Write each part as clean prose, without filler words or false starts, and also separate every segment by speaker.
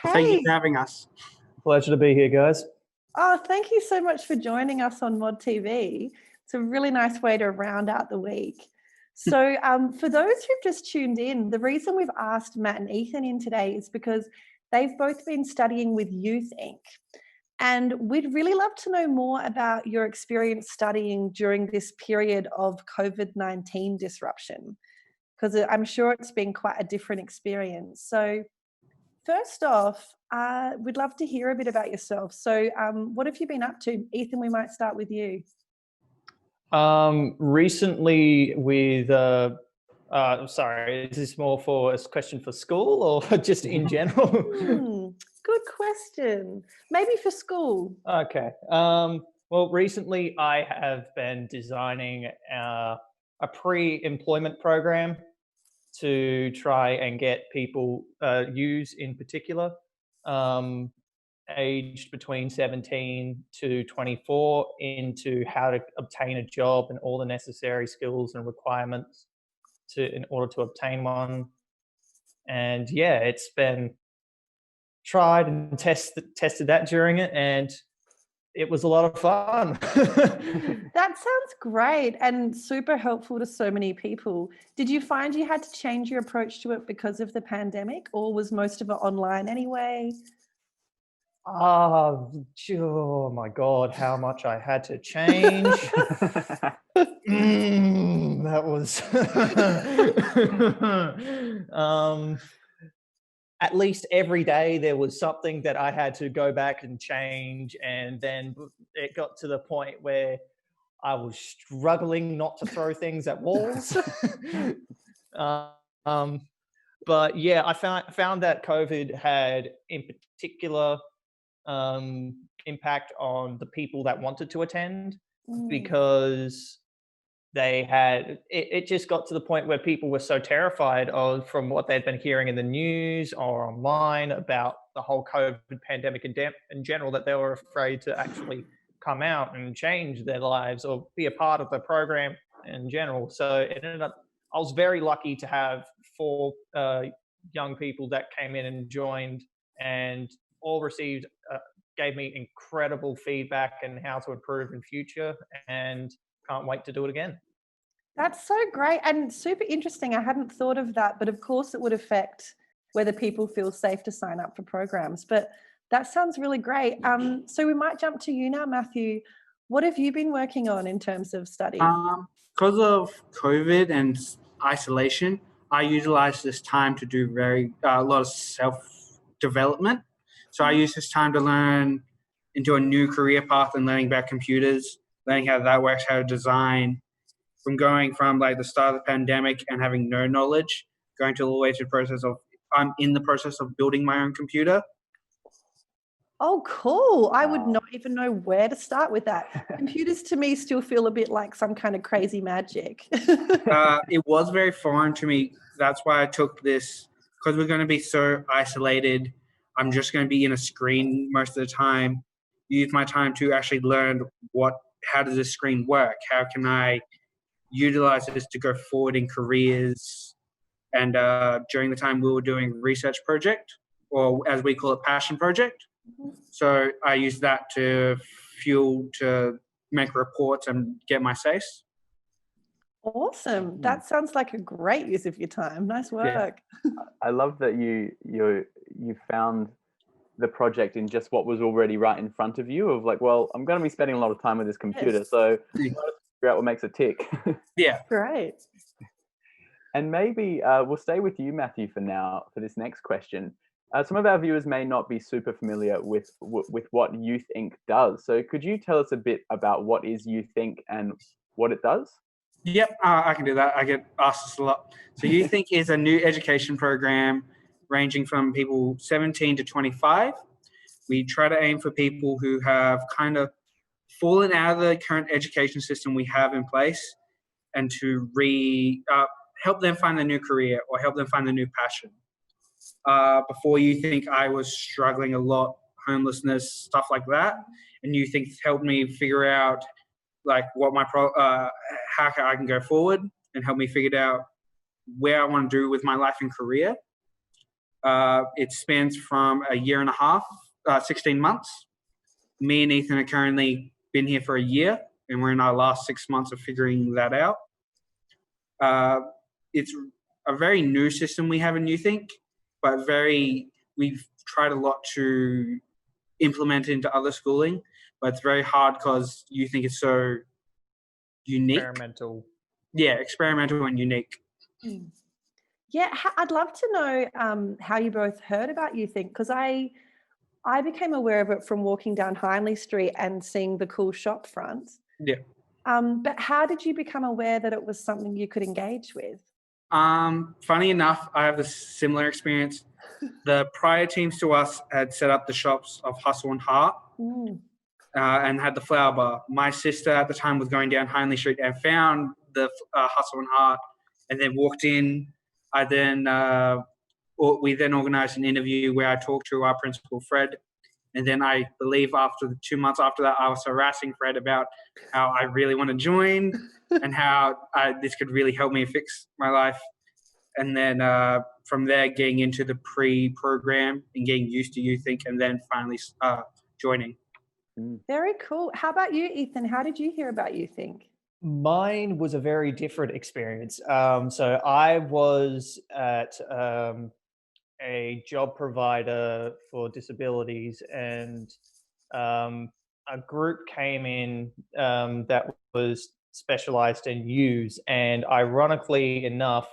Speaker 1: Thank you
Speaker 2: Hey,
Speaker 1: for having us.
Speaker 3: Pleasure to be here, guys.
Speaker 2: oh, thank you so much for joining us on Mod TV. It's a really nice way to round out the week. So, for those who've just tuned in, the reason we've asked Matt and Ethan in today is because they've both been studying with Youth Inc. And we'd really love to know more about your experience studying during this period of COVID-19 disruption, because I'm sure it's been quite a different experience. So, first off, we'd love to hear a bit about yourself. So, what have you been up to? Ethan, we might start with you.
Speaker 3: Recently with, sorry, is this more for a question for school or just in general?
Speaker 2: Good question. Maybe for school.
Speaker 3: Okay. Well, recently I have been designing a pre-employment program to try and get people, youths in particular, aged between 17 to 24 into how to obtain a job and all the necessary skills and requirements in order to obtain one. And yeah, it's been tried and tested that during it, and it was a lot of fun.
Speaker 2: That sounds great and super helpful to so many people. Did you find you had to change your approach to it because of the pandemic, or was most of it online anyway?
Speaker 3: Oh my God, how much I had to change. That was at least every day there was something that I had to go back and change, and then it got to the point where I was struggling not to throw things at walls. But yeah, I found that COVID had in particular impact on the people that wanted to attend, because they had it just got to the point where people were so terrified from what they'd been hearing in the news or online about the whole COVID pandemic in general, that they were afraid to actually come out and change their lives or be a part of the program in general. So it ended up, I was very lucky to have 4 young people that came in and joined, and all received gave me incredible feedback and how to improve in future, and can't wait to do it again.
Speaker 2: That's so great and super interesting. I hadn't thought of that, but of course it would affect whether people feel safe to sign up for programs. But that sounds really great. So we might jump to you now, Matthew. What have you been working on in terms of study?
Speaker 1: Because of COVID and isolation, I utilized this time to do a lot of self-development. So I used this time to learn into a new career path and learning about computers, learning how that works, how to design, from going from like the start of the pandemic and having no knowledge, going to all the way to the process of, I'm in the process of building my own computer.
Speaker 2: Oh, cool. I would not even know where to start with that. Computers to me still feel a bit like some kind of crazy magic.
Speaker 1: It was very foreign to me. That's why I took this, because we're going to be so isolated. I'm just going to be in a screen most of the time. Use my time to actually learn how does this screen work? How can I utilize this to go forward in careers? And during the time we were doing research project, or as we call it, passion project. So I used that to fuel to make reports and get my SACE.
Speaker 2: Awesome. That sounds like a great use of your time. Nice work.
Speaker 4: Yeah. I love that you found the project in just what was already right in front of you, of like, well, I'm going to be spending a lot of time with this computer,
Speaker 2: Yes.
Speaker 4: so figure out what makes it tick.
Speaker 1: Yeah.
Speaker 2: Great.
Speaker 4: And maybe we'll stay with you, Matthew, for now, for this next question. Some of our viewers may not be super familiar with what Youth Inc. does. So could you tell us a bit about what is Youth Inc. and what it does?
Speaker 1: Yep, I can do that. I get asked this a lot. So Youth Inc. is a new education program ranging from people 17 to 25. We try to aim for people who have kind of fallen out of the current education system we have in place, and to help them find a new career or help them find a new passion. Before Youth Inc., I was struggling a lot, homelessness, stuff like that. And Youth Inc. helped me figure out like what how I can go forward, and help me figure out where I want to do with my life and career. It spans from a year and a half, 16 months. Me and Ethan are currently been here for a year, and we're in our last 6 months of figuring that out. It's a very new system we have in YouThink, but we've tried a lot to implement it into other schooling, but it's very hard because YouThink is so unique.
Speaker 3: Experimental.
Speaker 1: Yeah, experimental and unique.
Speaker 2: Yeah, I'd love to know how you both heard about YouThink, because I became aware of it from walking down Hindley Street and seeing the cool shop fronts.
Speaker 1: Yeah.
Speaker 2: But how did you become aware that it was something you could engage with?
Speaker 1: Funny enough, I have a similar experience. The prior teams to us had set up the shops of Hustle and Heart and had the flower bar. My sister at the time was going down Hindley Street and found the Hustle and Heart, and then walked in. We then organised an interview where I talked to our principal, Fred. And then I believe after the 2 months after that, I was harassing Fred about how I really want to join and how this could really help me fix my life. And then from there, getting into the pre-program and getting used to YouThink, and then finally joining.
Speaker 2: Very cool. How about you, Ethan? How did you hear about YouThink?
Speaker 3: Mine was a very different experience. So I was at a job provider for disabilities, and a group came in that was specialized in use. And ironically enough,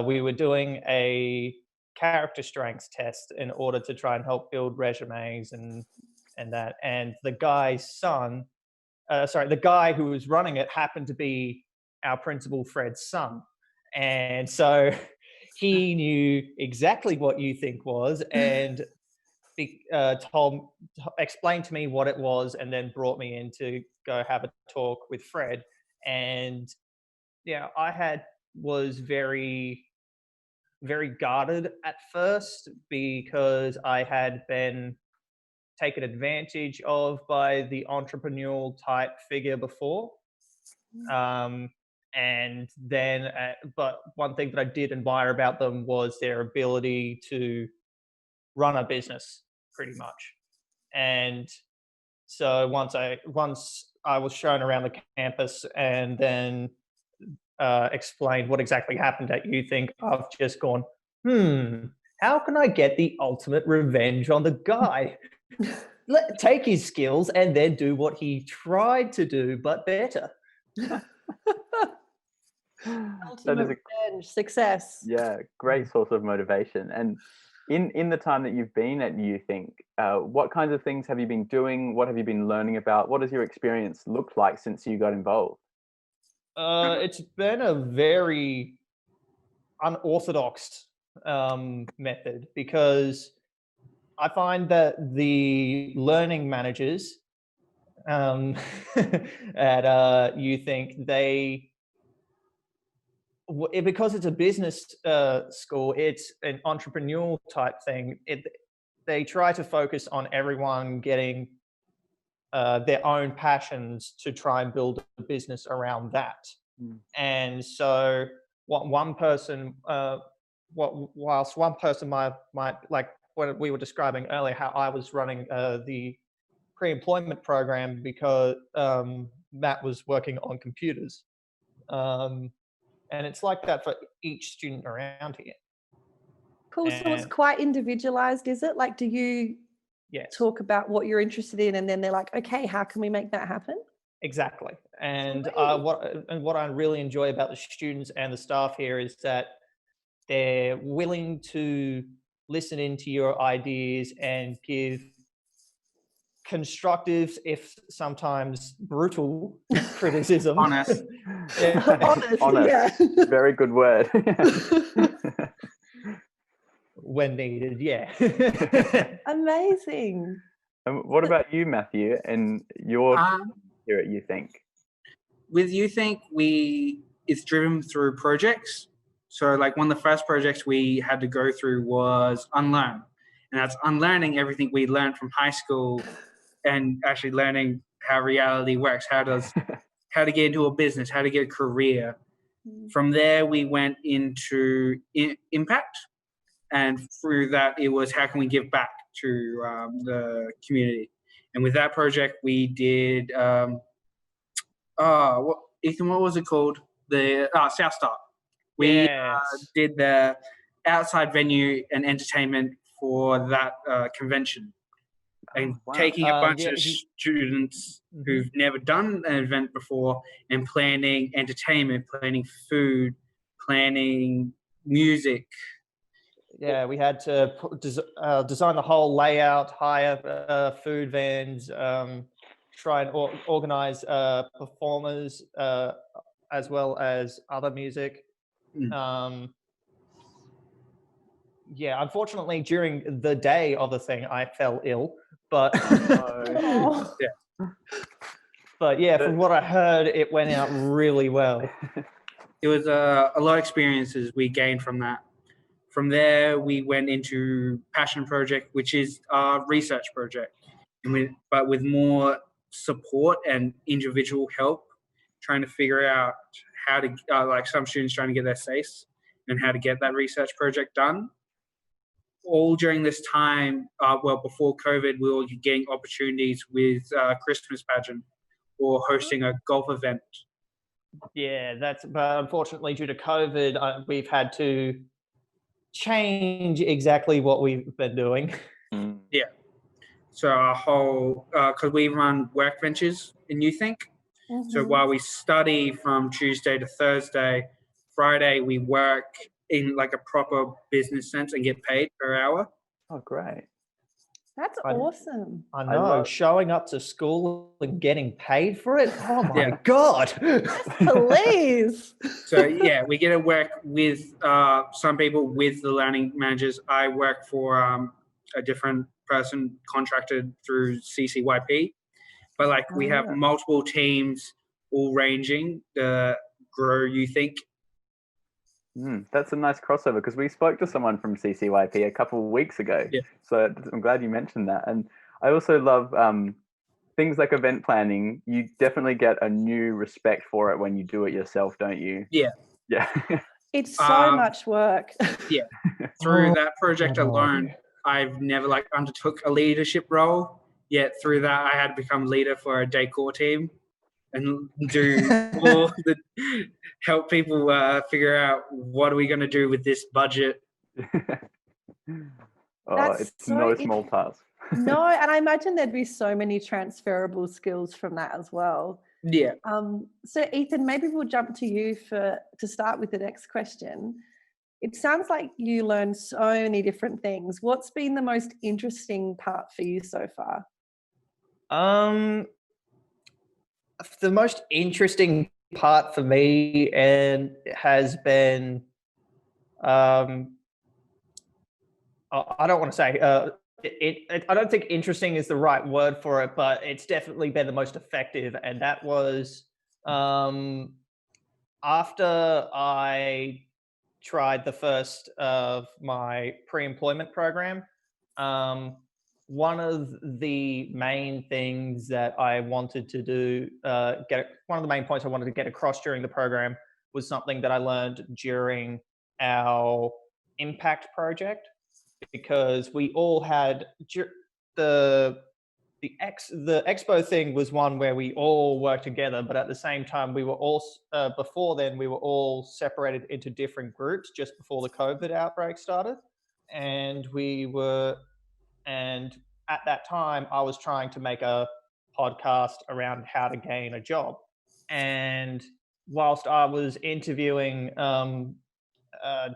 Speaker 3: we were doing a character strengths test in order to try and help build resumes and that. And the guy's son, the guy who was running it happened to be our principal, Fred's son. And so he knew exactly what YouThink was, and explained to me what it was, and then brought me in to go have a talk with Fred. And I was very, very guarded at first, because I had been taken advantage of by the entrepreneurial type figure before. And then, but one thing that I did admire about them was their ability to run a business, pretty much. And so once I was shown around the campus and then explained what exactly happened at YouThink, I've just gone, how can I get the ultimate revenge on the guy? Take his skills and then do what he tried to do, but better.
Speaker 2: Ultimate revenge, success.
Speaker 4: Yeah, great source of motivation. And in the time that you've been at YouThink, what kinds of things have you been doing? What have you been learning about? What has your experience looked like since you got involved?
Speaker 3: It's been a very unorthodox method, because I find that the learning managers at YouThink, because it's a business school, it's an entrepreneurial type thing. They try to focus on everyone getting their own passions to try and build a business around that. And so whilst one person might, like what we were describing earlier, how I was running the pre-employment program because Matt was working on computers. And it's like that for each student around here.
Speaker 2: Cool. So it's quite individualized, is it? Like, do you talk about what you're interested in, and then they're like, okay, how can we make that happen?
Speaker 3: Exactly. And what I really enjoy about the students and the staff here is that they're willing to listen into your ideas and give constructive, if sometimes brutal, criticism.
Speaker 1: Honest.
Speaker 4: Honest.
Speaker 2: Yeah.
Speaker 4: Very good word.
Speaker 3: When needed, yeah.
Speaker 2: Amazing.
Speaker 4: And what about you, Matthew, and your here at YouThink?
Speaker 1: With YouThink, it's driven through projects. So like one of the first projects we had to go through was unlearn. And that's unlearning everything we learned from high school and actually learning how reality works, how to get into a business, how to get a career. From there, we went into impact. and through that, it was how can we give back to the community. And with that project, we did, Ethan, what was it called? The South Star. We
Speaker 3: Yes.
Speaker 1: did the outside venue and entertainment for that convention. And
Speaker 4: wow.
Speaker 1: taking a bunch
Speaker 3: yeah,
Speaker 1: of students
Speaker 3: Mhm.
Speaker 1: who've never done an event before and planning entertainment, planning food, planning music.
Speaker 3: Yeah, we had to design the whole layout, hire food vans, try and organize performers as well as other music. Yeah, unfortunately, during the day of the thing, I fell ill, but
Speaker 2: Oh.
Speaker 3: but yeah, from what I heard, it went out really well.
Speaker 1: It was a lot of experiences we gained from that. From there, we went into Passion Project, which is our research project, but with more support and individual help, trying to figure out how to, like some students trying to get their SACE and how to get that research project done. All during this time, before COVID, we were getting opportunities with Christmas pageant or hosting a golf event.
Speaker 3: Yeah, but unfortunately, due to COVID, we've had to change exactly what we've been doing.
Speaker 1: Yeah. So our whole, because we run workbenches in YouthInc. So while we study from Tuesday to Thursday, Friday we work in like a proper business sense and get paid per hour.
Speaker 4: Oh, great.
Speaker 2: That's awesome.
Speaker 3: I know, showing up to school and getting paid for it. Oh my God.
Speaker 2: Please.
Speaker 1: So yeah, we get to work with some people with the learning managers. I work for a different person contracted through CCYP, but like we have multiple teams all ranging to grow YouthInc.
Speaker 4: That's a nice crossover because we spoke to someone from CCYP a couple of weeks ago.
Speaker 1: Yeah.
Speaker 4: So I'm glad you mentioned that. And I also love things like event planning. You definitely get a new respect for it when you do it yourself, don't you?
Speaker 1: Yeah.
Speaker 4: Yeah.
Speaker 2: It's so much work.
Speaker 1: Yeah. Through that project alone, I've never like undertook a leadership role. Yet through that, I had to become leader for a decor team and do all the help people figure out what are we going to do with this budget.
Speaker 4: It's no small task.
Speaker 2: No, and I imagine there'd be so many transferable skills from that as well.
Speaker 1: Yeah.
Speaker 2: So Ethan, maybe we'll jump to you to start with the next question. It sounds like you learned so many different things. What's been the most interesting part for you so far?
Speaker 3: The most interesting part for me has been, I don't want to say, I don't think interesting is the right word for it, but it's definitely been the most effective. And that was after I tried the first of my pre-employment program. One of the main things that I wanted to do, one of the main points I wanted to get across during the program was something that I learned during our impact project, because we all had the expo thing was one where we all worked together, but at the same time we were all before then we were all separated into different groups just before the COVID outbreak started, and at that time I was trying to make a podcast around how to gain a job, and whilst I was interviewing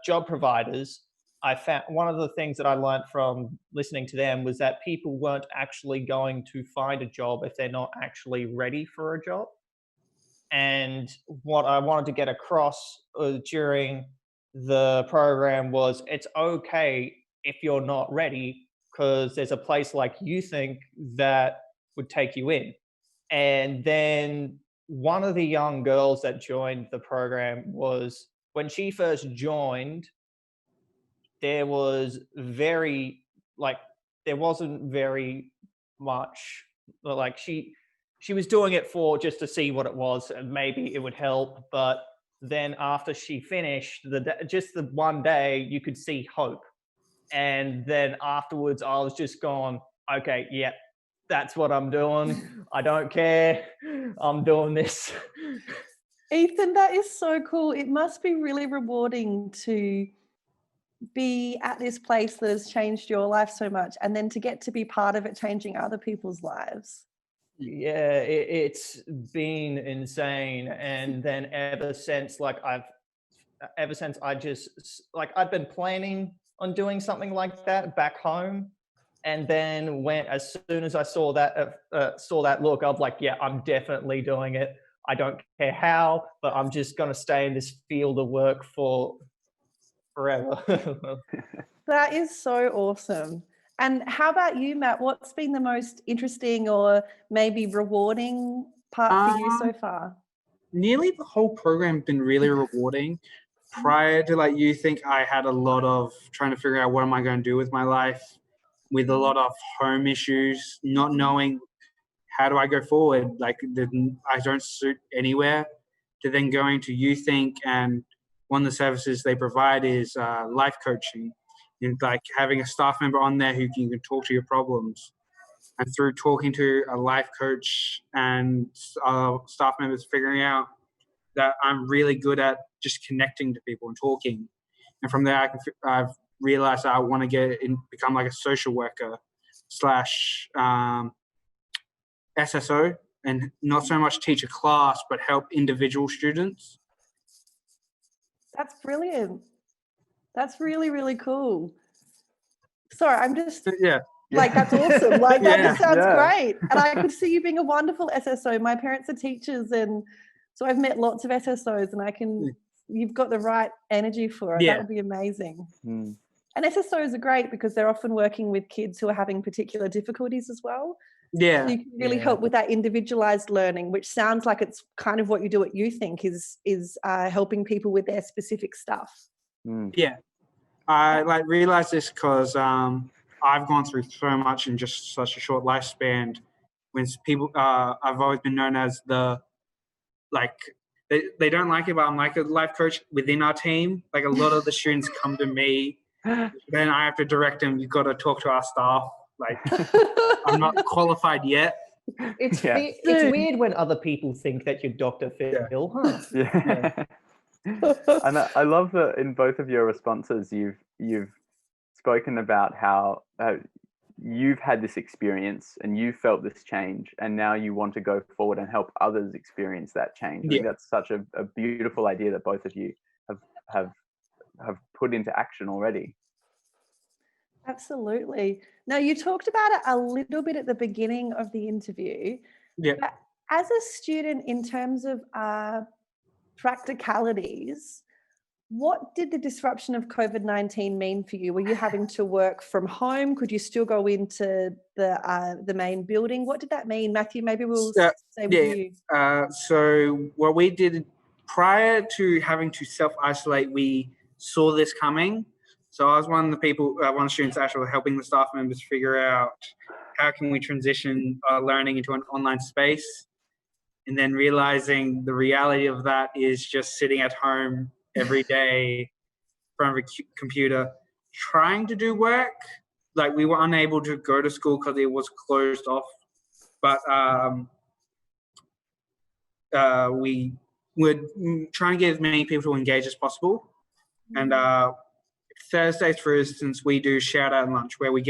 Speaker 3: job providers, I found one of the things that I learned from listening to them was that people weren't actually going to find a job if they're not actually ready for a job. And what I wanted to get across during the program was it's okay if you're not ready, because there's a place like YouthInc that would take you in. And then one of the young girls that joined the program was, when she first joined, there wasn't very much, like she was doing it for just to see what it was and maybe it would help. But then after she finished, just the one day, you could see hope. And then afterwards, I was just gone, okay, yeah, that's what I'm doing. I don't care. I'm doing this.
Speaker 2: Ethan, that is so cool. It must be really rewarding to be at this place that has changed your life so much, and then to get to be part of it changing other people's lives.
Speaker 3: Yeah, it's been insane. And then ever since I just like, I've been planning on doing something like that back home. And then as soon as I saw that look, I was like, yeah, I'm definitely doing it. I don't care how, but I'm just going to stay in this field of work for forever.
Speaker 2: That is so awesome. And how about you, Matt? What's been the most interesting or maybe rewarding part for you so far?
Speaker 1: Nearly the whole program been really rewarding. Prior to like Youth Inc, I had a lot of trying to figure out what am I going to do with my life, with a lot of home issues, not knowing how do I go forward. Like I don't suit anywhere. To then going to Youth Inc, and one of the services they provide is life coaching, and like having a staff member on there who can talk to your problems. And through talking to a life coach and staff members, figuring out that I'm really good at just connecting to people and talking. And from there, I've realized that I want to become like a social worker slash SSO, and not so much teach a class, but help individual students.
Speaker 2: That's brilliant. That's really, really cool. Sorry, I'm just like, that's awesome. Like that just sounds great. And I could see you being a wonderful SSO. My parents are teachers, and so I've met lots of SSOs, and you've got the right energy for it.
Speaker 1: Yeah.
Speaker 2: That would be amazing. And SSOs are great because they're often working with kids who are having particular difficulties as well.
Speaker 1: Yeah.
Speaker 2: So you can really help with that individualized learning, which sounds like it's kind of what you do at Youth Inc, is helping people with their specific stuff.
Speaker 1: Yeah. I like realized this because I've gone through so much in just such a short lifespan. When people, I've always been known as they don't like it, but I'm like a life coach within our team. Like a lot of the students come to me, then I have to direct them. You've got to talk to our staff. Like I'm not qualified yet.
Speaker 3: It's weird when other people think that you're Dr. Phil, huh?
Speaker 4: Yeah. And I love that in both of your responses, you've spoken about how you've had this experience and you felt this change, and now you want to go forward and help others experience that change. I think that's such a beautiful idea that both of you have put into action already.
Speaker 2: Absolutely. Now, you talked about it a little bit at the beginning of the interview.
Speaker 1: Yeah.
Speaker 2: But as a student, in terms of practicalities, what did the disruption of COVID-19 mean for you? Were you having to work from home? Could you still go into the main building? What did that mean? Matthew, maybe we'll say with you.
Speaker 1: So what we did prior to having to self-isolate, we saw this coming. So I was one of the people, one of the students actually helping the staff members figure out how can we transition learning into an online space, and then realizing the reality of that is just sitting at home every day in front of a computer, trying to do work. Like we were unable to go to school because it was closed off, but we would try and get as many people to engage as possible. And Thursdays, for instance, we do shout out lunch where we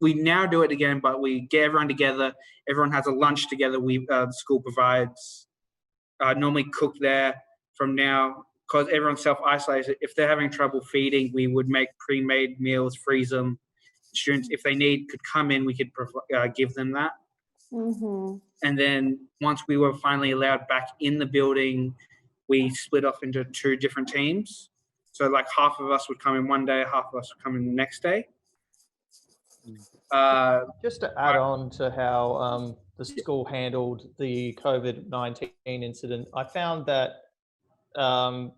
Speaker 1: now do it again, but we get everyone together. Everyone has a lunch together. The school provides, normally cook there from now, because everyone's self-isolated. If they're having trouble feeding, we would make pre-made meals, freeze them. Students, if they need, could come in, we could give them that. And then once we were finally allowed back in the building, we split off into 2 different teams. So like half of us would come in one day, half of us would come in the next day.
Speaker 3: Just to add on to how the school handled the COVID-19 incident, I found that the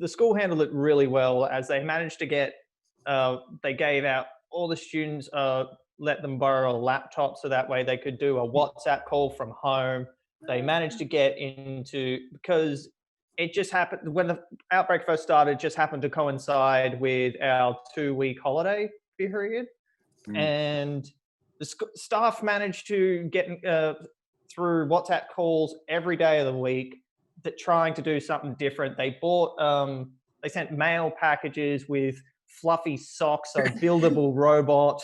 Speaker 3: school handled it really well, as they managed to get, they gave out all the students, let them borrow a laptop so that way they could do a WhatsApp call from home. They managed to get into, because it just happened when the outbreak first started. It just happened to coincide with our 2-week holiday period, and the staff managed to get through WhatsApp calls every day of the week, that trying to do something different. They bought, they sent mail packages with fluffy socks, a buildable robot.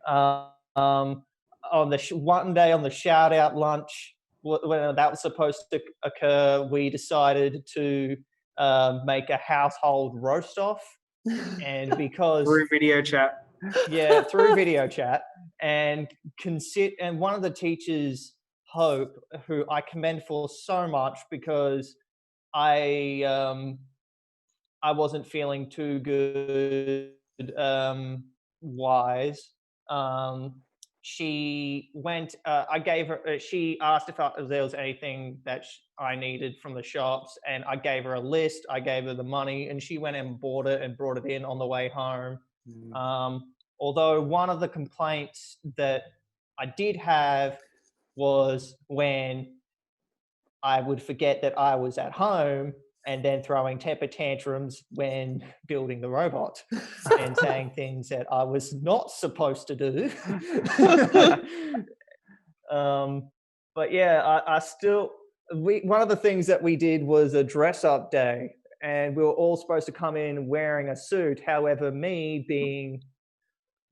Speaker 3: On the one day on the shout out lunch, when that was supposed to occur, we decided to make a household roast off, and because
Speaker 1: Through video chat.
Speaker 3: yeah, through video chat, and one of the teachers, Hope, who I commend for so much, because I wasn't feeling too good wise. She went. I gave her. She asked if there was anything that I needed from the shops, and I gave her a list. I gave her the money, and she went and bought it and brought it in on the way home. Although one of the complaints that I did have was when I would forget that I was at home, and then throwing temper tantrums when building the robot and saying things that I was not supposed to do. But yeah, I still, one of the things that we did was a dress up day, and we were all supposed to come in wearing a suit. However, me, being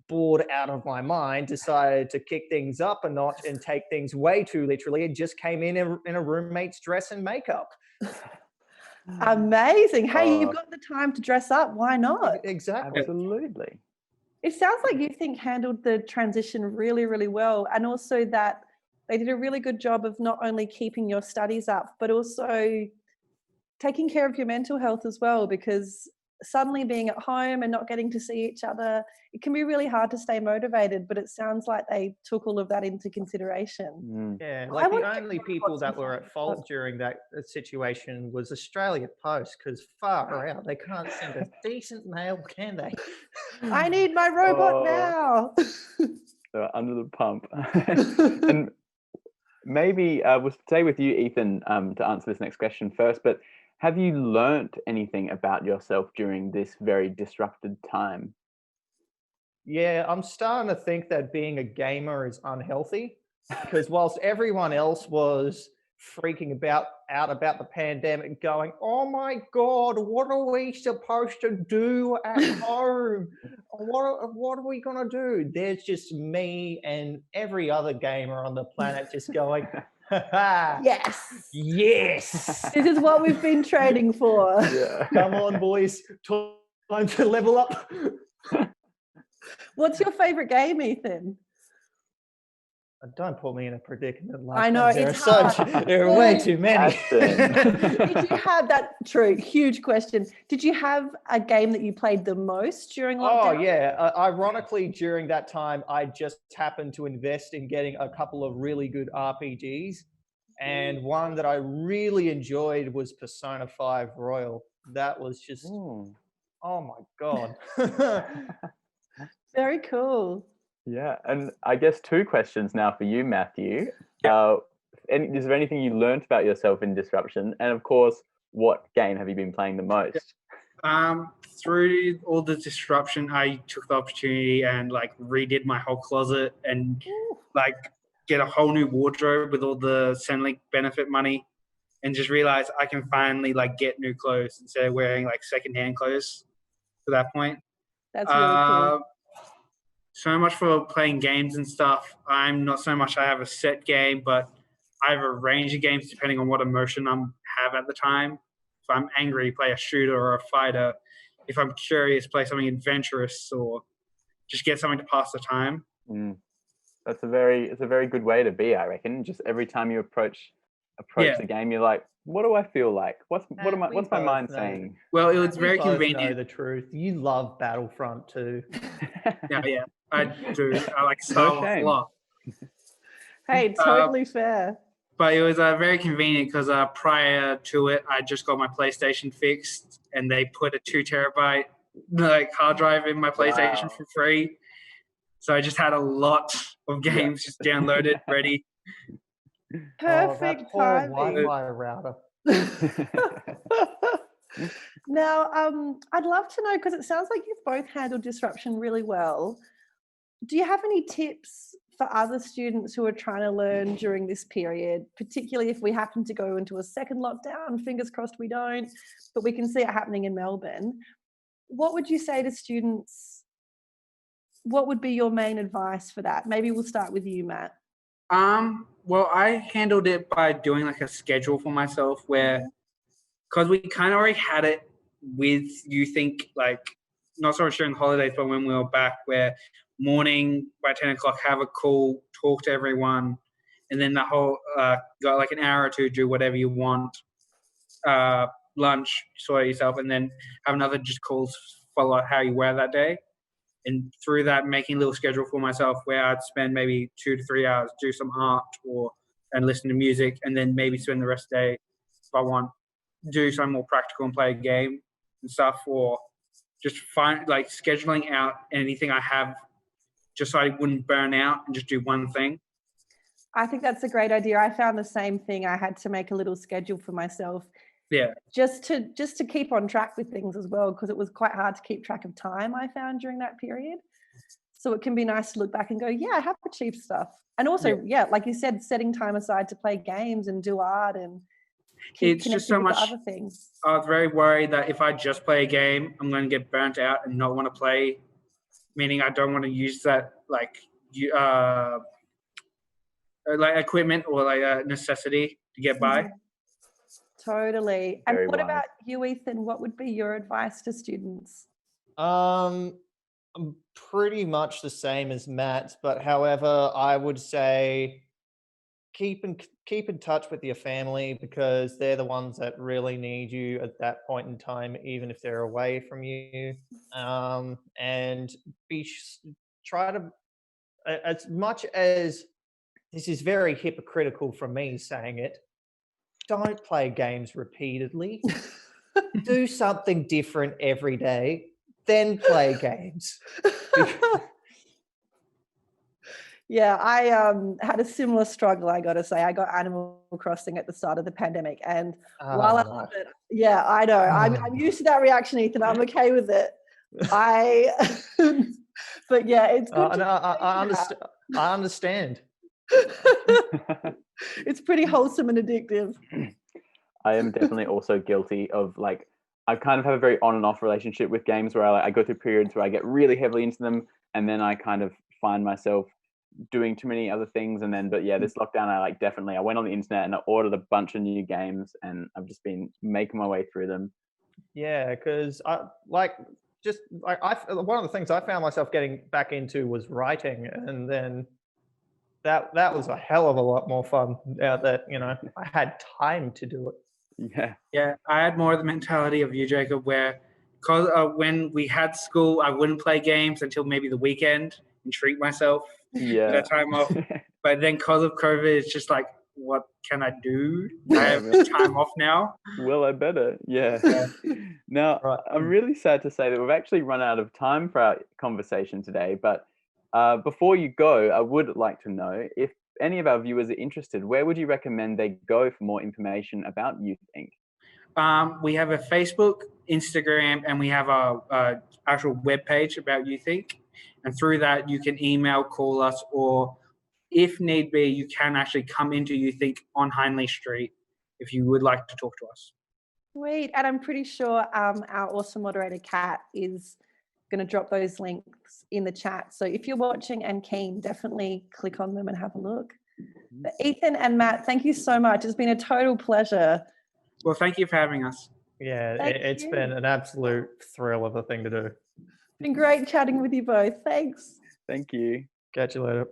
Speaker 3: bored out of my mind, decided to kick things up a notch and take things way too literally, and just came in a roommate's dress and makeup.
Speaker 2: Amazing. Hey, you've got the time to dress up. Why not?
Speaker 3: Exactly.
Speaker 4: Absolutely.
Speaker 2: It sounds like you think handled the transition really, really well. And also that they did a really good job of not only keeping your studies up, but also taking care of your mental health as well, because suddenly being at home and not getting to see each other, it can be really hard to stay motivated, but it sounds like they took all of that into consideration.
Speaker 3: Yeah, like the only people that were at fault during that situation was Australia Post, because far out, they can't send a decent mail, can they?
Speaker 2: I need my robot now.
Speaker 4: So under the pump. And maybe we'll stay with you, Ethan, to answer this next question first, but have you learnt anything about yourself during this very disrupted time?
Speaker 3: Yeah, I'm starting to think that being a gamer is unhealthy, because whilst everyone else was freaking out about the pandemic, going, "Oh my God, what are we supposed to do at home? What are we gonna do?" There's just me and every other gamer on the planet just going,
Speaker 2: Yes.
Speaker 3: yes.
Speaker 2: This is what we've been training for.
Speaker 4: Yeah.
Speaker 3: Come on, boys. Time to level up.
Speaker 2: What's your favorite game, Ethan?
Speaker 3: Don't put me in a predicament like
Speaker 2: I know,
Speaker 3: that.
Speaker 2: it's hard.
Speaker 3: There are way too many.
Speaker 2: Did you have that? True, huge question. Did you have a game that you played the most during lockdown?
Speaker 3: Oh yeah. Ironically, during that time, I just happened to invest in getting a couple of really good RPGs, and one that I really enjoyed was Persona 5 Royal. That was just, oh my God.
Speaker 2: Very cool.
Speaker 4: Yeah, and I guess 2 questions now for you, Matthew.
Speaker 1: Yeah.
Speaker 4: Is there anything you learnt about yourself in disruption? And of course, what game have you been playing the most?
Speaker 1: Through all the disruption, I took the opportunity and like redid my whole closet and like get a whole new wardrobe with all the Centrelink benefit money, and just realized I can finally like get new clothes instead of wearing like secondhand clothes to that point.
Speaker 2: That's really cool.
Speaker 1: So much for playing games and stuff. I'm not so much I have a set game, but I have a range of games depending on what emotion I have at the time. If I'm angry, play a shooter or a fighter. If I'm curious, play something adventurous or just get something to pass the time.
Speaker 4: It's a very good way to be, I reckon. Just every time you approach the game, you're like, what do I feel like? What's my mind saying?
Speaker 1: Well, it was very
Speaker 3: both
Speaker 1: convenient.
Speaker 3: know the truth. You love Battlefront too.
Speaker 1: Yeah, I do. I like Star Wars a lot.
Speaker 2: Hey, totally fair.
Speaker 1: But it was very convenient because prior to it, I just got my PlayStation fixed, and they put a 2 terabyte like hard drive in my PlayStation for free. So I just had a lot of games just downloaded, ready.
Speaker 2: Perfect
Speaker 3: that poor
Speaker 2: timing.
Speaker 3: Wi-Fi router.
Speaker 2: Now, I'd love to know, because it sounds like you've both handled disruption really well. Do you have any tips for other students who are trying to learn during this period, particularly if we happen to go into a second lockdown? Fingers crossed we don't, but we can see it happening in Melbourne. What would you say to students? What would be your main advice for that? Maybe we'll start with you, Matt.
Speaker 1: Well, I handled it by doing like a schedule for myself where, because we kind of already had it with like not so much during the holidays, but when we were back, where morning by 10 o'clock, have a call, talk to everyone, and then the whole, got like an hour or two, do whatever you want, lunch, sort yourself, and then have another just calls, follow how you were that day. And through that, making a little schedule for myself where I'd spend maybe 2 to 3 hours, do some art and listen to music, and then maybe spend the rest of the day, if I want, do something more practical and play a game and stuff, or just find like scheduling out anything I have just so I wouldn't burn out and just do one thing.
Speaker 2: I think that's a great idea. I found the same thing. I had to make a little schedule for myself.
Speaker 1: Yeah.
Speaker 2: Just to keep on track with things as well, because it was quite hard to keep track of time, I found, during that period. So it can be nice to look back and go, yeah, I have achieved stuff. And also, like you said, setting time aside to play games and do art and keep
Speaker 1: It's just so much
Speaker 2: other things.
Speaker 1: I was very worried that if I just play a game, I'm going to get burnt out and not want to play, meaning I don't want to use that like equipment or like a necessity to get by.
Speaker 2: Totally. And
Speaker 4: Very
Speaker 2: what
Speaker 4: wise.
Speaker 2: about you, Ethan? What would be your advice to students?
Speaker 3: I'm pretty much the same as Matt, but however, I would say keep in touch with your family, because they're the ones that really need you at that point in time, even if they're away from you. And try to, as much as this is very hypocritical from me saying it, don't play games repeatedly. Do something different every day, then play games.
Speaker 2: Yeah, I had a similar struggle, I got to say. I got Animal Crossing at the start of the pandemic, and while I love it, yeah, I know, I'm used to that reaction, Ethan. I'm okay with it. But yeah, it's good.
Speaker 3: I understand.
Speaker 2: It's pretty wholesome and addictive.
Speaker 4: I am definitely also guilty of like, I kind of have a very on and off relationship with games where I go through periods where I get really heavily into them, and then I kind of find myself doing too many other things. And then, but yeah, this lockdown, I went on the internet and I ordered a bunch of new games, and I've just been making my way through them.
Speaker 3: Yeah, because one of the things I found myself getting back into was writing, and then that was a hell of a lot more fun now that, I had time to do it.
Speaker 1: Yeah, I had more of the mentality of you, Jacob, where because when we had school, I wouldn't play games until maybe the weekend and treat myself that time off. But then because of COVID, it's just like, what can I do? I have time off now.
Speaker 4: Well, I better. Yeah. Now,
Speaker 3: Right.
Speaker 4: I'm really sad to say that we've actually run out of time for our conversation today. But before you go, I would like to know if any of our viewers are interested, where would you recommend they go for more information about Youth Inc?
Speaker 1: We have a Facebook, Instagram, and we have a actual webpage about Youth Inc. And through that, you can email, call us, or if need be, you can actually come into Youth Inc. on Hindley Street if you would like to talk to us.
Speaker 2: Sweet. And I'm pretty sure our awesome moderator, Kat, is going to drop those links in the chat. So if you're watching and keen, definitely click on them and have a look. But Ethan and Matt, thank you so much. It's been a total pleasure.
Speaker 1: Well, thank you for having us.
Speaker 3: Yeah,
Speaker 2: Thank
Speaker 3: it's
Speaker 2: you.
Speaker 3: been an absolute thrill of a thing to do.
Speaker 2: It's been great chatting with you both. Thanks.
Speaker 4: Thank you.
Speaker 3: Catch you later.